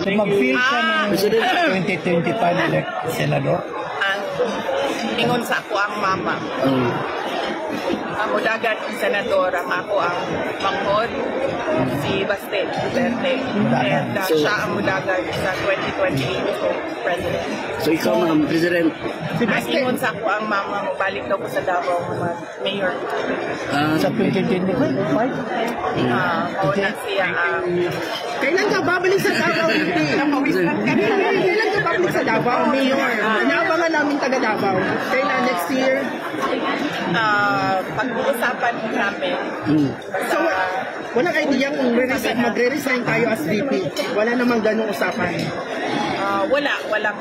So mag-feel ka ng President. 2025 elect senador? Ang ingon sa ako ang mama. Ang mudagan ang senador, ang ako ang manghod, si Baste Duterte. And siya ang mudagan sa 2028 president. So ikaw, ma'am, President. Ang ingon sa ako ang mama, balik daw ko sa Davao, mayor. Sa 2025? Mauna siya ang... Kailan ka babalik sa Davao? Kailan ka babalik sa Davao, Mayor? Inaabangan namin taga Davao. Kailan next year? Pag-uusapan namin. So, walang idea kung magre-resign tayo as VP. Wala namang ganung usapan. Walang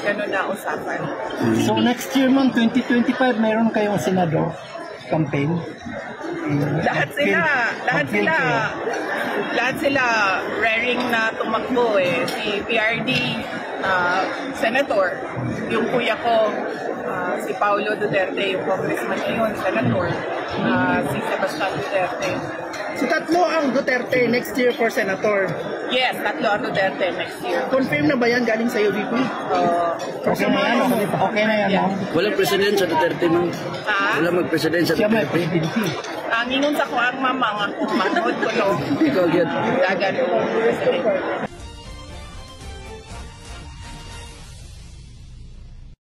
ganun na usapan. So next year ma'am, 2025, mayroon kayong senador campaign? Lahat sila raring na tumakbo eh. Si PRD, senator. Yung kuya ko, si Paulo Duterte, yung congressman ngayon, senator. Si Sebastian Duterte. So tatlo ang Duterte next year for senator. Yes, tatlo ang Duterte next year. Confirm na ba yan galing sa'yo, VP? Okay na yan, okay na yan ma'am. Walang president sa Duterte, ma'am. Walang mag-president sa Siya may Duterte. presidency. Ang ingon sa ko ang mama nga kung manod ko no. Ikaw, Gyat. Dagan ko president.